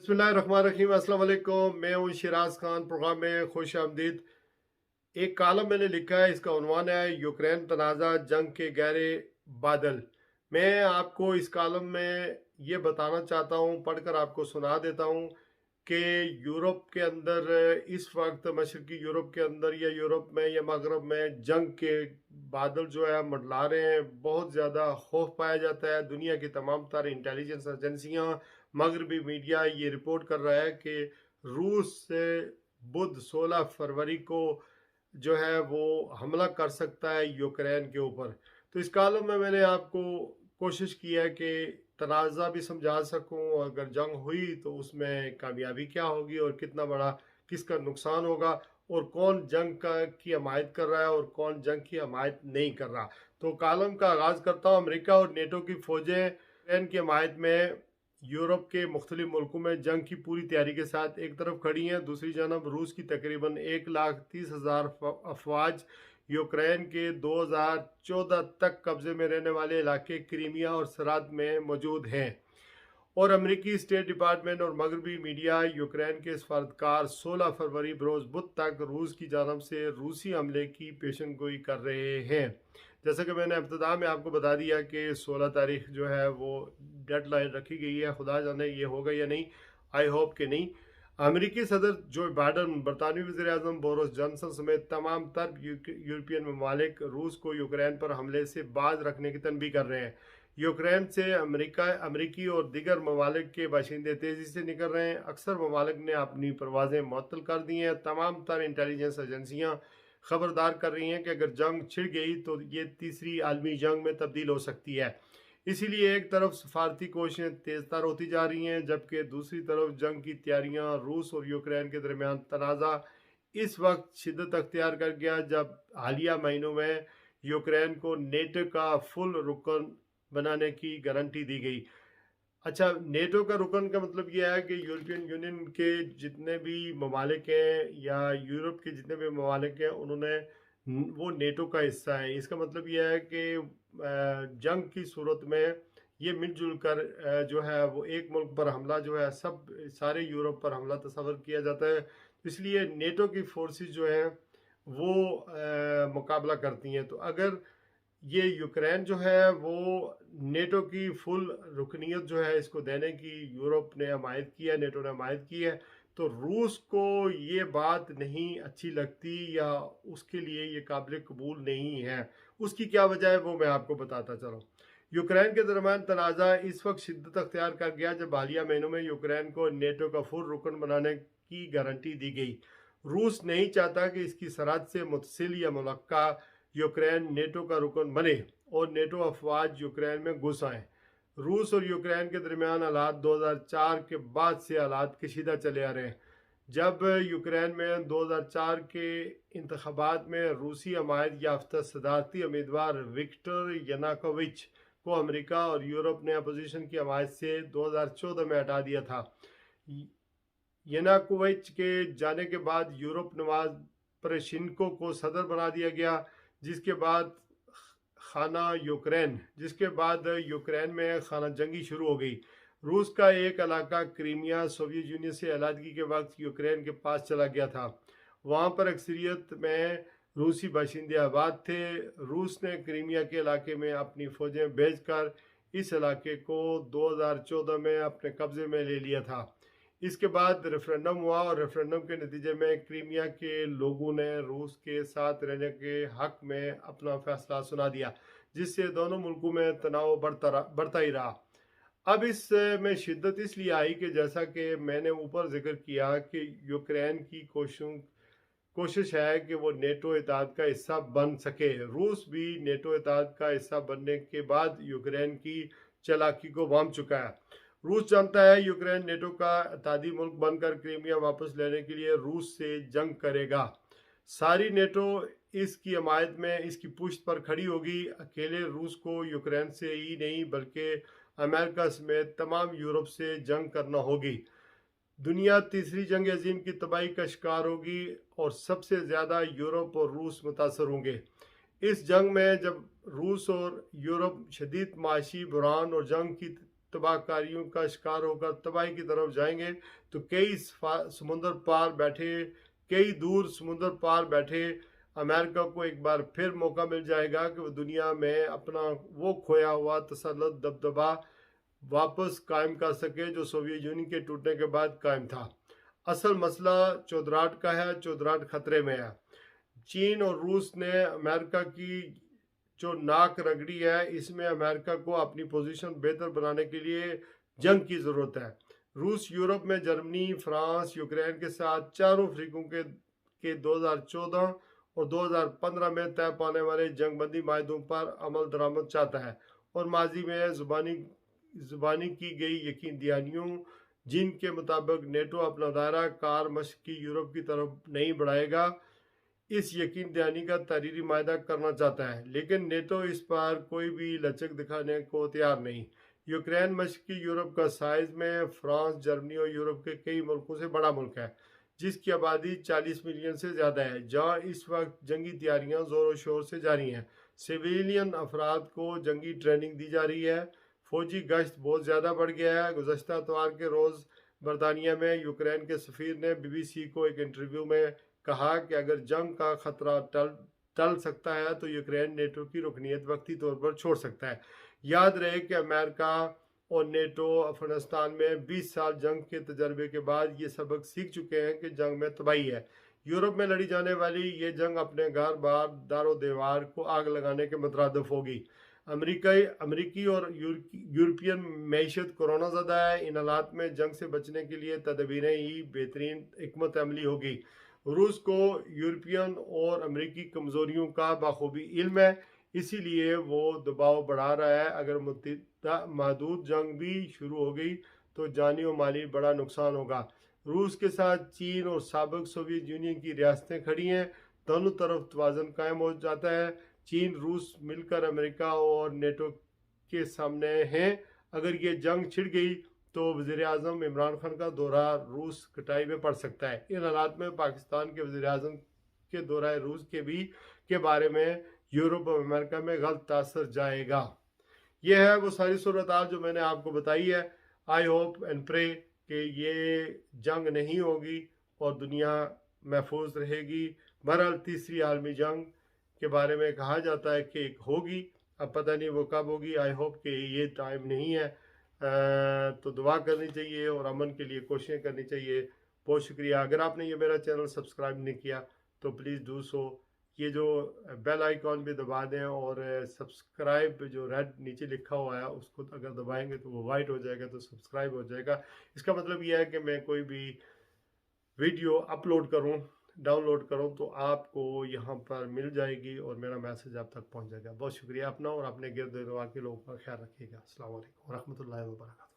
बिस्मिल्लाहिर्रहमानिर्रहीम। अस्सलाम वालेकुम। मैं हूँ शिराज खान। प्रोग्राम में खुश आमदीद। एक कॉलम मैंने लिखा है, इसका उन्वान है यूक्रेन तनाज़ा जंग के गहरे बादल। मैं आपको इस कॉलम में ये बताना चाहता हूँ, पढ़कर आपको सुना देता हूँ कि यूरोप के अंदर इस वक्त मशरकी यूरोप के अंदर या यूरोप में या मगरब में जंग के बादल जो है मंडला रहे हैं। बहुत ज़्यादा खौफ पाया जाता है। दुनिया की तमाम तर इंटेलिजेंस एजेंसियाँ, मगरबी मीडिया ये रिपोर्ट कर रहा है कि रूस से बुध 16 फरवरी को जो है वो हमला कर सकता है यूक्रेन के ऊपर। तो इस कॉलम में मैंने आपको कोशिश की है कि तनाज़ा भी समझा सकूं, अगर जंग हुई तो उसमें कामयाबी क्या होगी और कितना बड़ा किसका नुकसान होगा, और कौन जंग की हमायत कर रहा है और कौन जंग की हमायत नहीं कर रहा। तो कॉलम का आगाज़ करता हूँ। अमेरिका और नेटो की फ़ौजें यूक्रेन की हमायत में यूरोप के मुख्तलिफ मुल्कों में जंग की पूरी तैयारी के साथ एक तरफ खड़ी हैं। दूसरी जानब रूस की तकरीबन 1,30,000 अफवाज यूक्रेन के 2014 तक कब्जे में रहने वाले इलाके क्रीमिया और सराद में मौजूद हैं। और अमेरिकी स्टेट डिपार्टमेंट और मगरबी मीडिया यूक्रेन के सफारतकार 16 फरवरी बरोज़ बुध तक रूस की जानब से रूसी हमले की पेशन गोई कर रहे हैं। जैसा कि मैंने इब्तिदा में आपको बता दिया कि 16 तारीख जो है वो डेडलाइन रखी गई है। खुदा जाने ये होगा या नहीं, आई होप कि नहीं। अमेरिकी सदर जो बाइडन, बरतानवी वज़ीर आज़म बोरिस जॉनसन समेत तमाम तर यूरोपियन ममालिक रूस को यूक्रेन पर हमले से बाज रखने की तनबीह कर रहे हैं। यूक्रेन से अमेरिकी और दीगर ममालिक के बाशिंदे तेज़ी से निकल रहे हैं। अक्सर ममालिक ने अपनी परवाज़ें मुअत्तल कर दी हैं। तमाम तर इंटेलिजेंस एजेंसियाँ खबरदार कर रही हैं कि अगर जंग छिड़ गई तो ये तीसरी आलमी जंग में तब्दील हो सकती है। इसीलिए एक तरफ सफारती कोशिशें तेज़तर होती जा रही हैं, जबकि दूसरी तरफ जंग की तैयारियां, रूस और यूक्रेन के दरमियान तनाज़ा इस वक्त शिद्दत अख्तियार कर गया जब हालिया महीनों में यूक्रेन को नेटो का फुल रुकन बनाने की गारंटी दी गई। अच्छा, नेटो का रुकन का मतलब यह है कि यूरोपियन यूनियन के जितने भी ममालिक हैं या यूरोप के जितने भी ममालिक हैं उन्होंने वो नेटो का हिस्सा है। इसका मतलब यह है कि जंग की सूरत में ये मिलजुल कर जो है वो एक मुल्क पर हमला जो है सब सारे यूरोप पर हमला तस्वर किया जाता है। इसलिए नेटो की फोर्सेस जो हैं वो मुकाबला करती हैं। तो अगर ये यूक्रेन जो है वो नेटो की फुल रुकनीत जो है इसको देने की यूरोप ने हमायत की है, नेटो ने हमायत की है, तो रूस को ये बात नहीं अच्छी लगती या उसके लिए ये काबिल कबूल नहीं है। उसकी क्या वजह है वो मैं आपको बताता चलूँ। यूक्रेन के दरमियान तनाज़ा इस वक्त शिद्दत अख्तियार कर गया जब हालिया महीनों में यूक्रेन को नेटो का फुल रुकन बनाने की गारंटी दी गई। रूस नहीं चाहता कि इसकी सरहद से मुतसिल या मुलक्का यूक्रेन नेटो का रुकन बने और नेटो अफवाज यूक्रेन में घुस आए। रूस और यूक्रेन के दरमियान हालात 2004 के बाद से हालात कशीदा चले आ रहे हैं। जब यूक्रेन में 2004 के इंतखाबात में रूसी हमायत याफ्ता सदारती उम्मीदवार विक्टर यानुकोविच को अमेरिका और यूरोप ने अपोजिशन की हमायत से 2014 में हटा दिया था। यानुकोविच के जाने के बाद यूरोप नवाज पोरोशेंको को सदर बना दिया गया, जिसके बाद यूक्रेन में खाना जंगी शुरू हो गई। रूस का एक इलाका क्रीमिया सोवियत यूनियन से अलहदगी के वक्त यूक्रेन के पास चला गया था। वहाँ पर अक्सरियत में रूसी बाशिंदे आबाद थे। रूस ने क्रीमिया के इलाके में अपनी फौजें भेजकर इस इलाके को 2014 में अपने कब्जे में ले लिया था। इसके बाद रेफरेंडम हुआ और रेफरेंडम के नतीजे में क्रीमिया के लोगों ने रूस के साथ रहने के हक में अपना फैसला सुना दिया, जिससे दोनों मुल्कों में तनाव बढ़ता ही रहा। अब इस में शिद्दत इसलिए आई कि जैसा कि मैंने ऊपर जिक्र किया कि यूक्रेन की कोशिश है कि वो नेटो इत्तेहाद का हिस्सा बन सके। रूस भी नेटो इत्तेहाद का हिस्सा बनने के बाद यूक्रेन की चालाकी को वाम चुका है। रूस जानता है यूक्रेन नेटो का इत्तेहादी मुल्क बनकर क्रीमिया वापस लेने के लिए रूस से जंग करेगा। सारी नेटो इसकी हमायत में, इसकी पुश्त पर खड़ी होगी। अकेले रूस को यूक्रेन से ही नहीं बल्कि अमेरिका समेत तमाम यूरोप से जंग करना होगी। दुनिया तीसरी जंग अजीम की तबाही का शिकार होगी और सबसे ज़्यादा यूरोप और रूस मुतासर होंगे। इस जंग में जब रूस और यूरोप शदीद माशी बुरान और जंग की तबाह कारियों का शिकार होकर तबाही की तरफ जाएंगे तो समुंदर पार बैठे कई दूर समुंदर पार बैठे अमेरिका को एक बार फिर मौका मिल जाएगा कि वो दुनिया में अपना वो खोया हुआ तसल्लुत दबदबा वापस कायम कर सके जो सोवियत यूनियन के टूटने के बाद कायम था। असल मसला चौधराट का है, चौधराट खतरे में है। चीन और रूस ने अमेरिका की जो नाक रगड़ी है, इसमें अमेरिका को अपनी पोजीशन बेहतर बनाने के लिए जंग की ज़रूरत है। रूस यूरोप में जर्मनी, फ्रांस, यूक्रेन के साथ चारों अफ्रीकों के 2014 और 2015 में तय पाने वाले जंगबंदी माहदों पर अमल दरामद चाहता है और माजी में जुबानी की गई यकीन दहानियों जिनके मुताबिक नेटो अपना दायरा कार मश्क की यूरोप की तरफ नहीं बढ़ाएगा, इस यकीन दहानी का तहरीरी मायदा करना चाहता है, लेकिन नेटो इस पर कोई भी लचक दिखाने को तैयार नहीं। यूक्रेन मशरकी यूरोप का साइज में फ्रांस, जर्मनी और यूरोप के कई मुल्कों से बड़ा मुल्क है, जिसकी आबादी 40 मिलियन से ज़्यादा है, जहाँ इस वक्त जंगी तैयारियाँ ज़ोर शोर से जारी हैं। सिविलियन अफराद को जंगी ट्रेनिंग दी जा रही है। फौजी गश्त बहुत ज़्यादा बढ़ गया है। गुज़श्ता इतवार के रोज़ बरतानिया में यूक्रेन के सफ़ीर ने BBC को एक इंटरव्यू में कहा कि अगर जंग का खतरा टल सकता है तो यूक्रेन नेटो की रुकनीत वक्ती तौर पर छोड़ सकता है। याद रहे कि अमेरिका और नेटो अफगानिस्तान में 20 साल जंग के तजर्बे के बाद ये सबक सीख चुके हैं कि जंग में तबाही है। यूरोप में लड़ी जाने वाली ये जंग अपने घर बार दारो दीवार को आग लगाने के मुतरादिफ होगी। अमरीकी और यूरोपियन मैशत कोरोना ज़दा है। इन हालात में जंग से बचने के लिए तदबीरें ही बेहतरीन हिकमत अमली होगी। रूस को यूरोपियन और अमरीकी कमज़ोरियों का बाखूबी इल्म है, इसीलिए वो दबाव बढ़ा रहा है। अगर महदूद जंग भी शुरू हो गई तो जानी और माली बड़ा नुकसान होगा। रूस के साथ चीन और साबिक सोवियत यूनियन की रियासतें खड़ी हैं, दोनों तरफ तवाज़ुन कायम हो जाता है। चीन रूस मिलकर अमेरिका और नेटो के सामने हैं। अगर ये जंग छिड़ गई तो वज़ीर-ए-आज़म इमरान खान का दौरा रूस कटाई में पड़ सकता है। इन हालात में पाकिस्तान के वज़ीर-ए-आज़म के दौरा रूस के बारे में यूरोप और अमेरिका में गलत तासर जाएगा। यह है वो सारी सूरत जो मैंने आपको बताई है। आई होप एंड प्रे कि ये जंग नहीं होगी और दुनिया महफूज रहेगी। बहरहाल तीसरी आलमी जंग के बारे में कहा जाता है कि एक होगी, अब पता नहीं वो कब होगी। आई होप कि ये टाइम नहीं है। तो दुआ करनी चाहिए और अमन के लिए कोशिशें करनी चाहिए। बहुत शुक्रिया। अगर आपने ये मेरा चैनल सब्सक्राइब नहीं किया तो प्लीज़ डू सो। ये जो बेल आइकॉन भी दबा दें और सब्सक्राइब जो रेड नीचे लिखा हुआ है उसको अगर दबाएंगे तो वो वाइट हो जाएगा, तो सब्सक्राइब हो जाएगा। इसका मतलब ये है कि मैं कोई भी वीडियो अपलोड करूं, डाउनलोड करूं तो आपको यहाँ पर मिल जाएगी और मेरा मैसेज आप तक पहुँच जाएगा। बहुत शुक्रिया अपना और अपने गिरद के लोगों का ख्याल रखिएगा। अस्सलाम वालेकुम रहमतुल्लाहि व बरकातहू।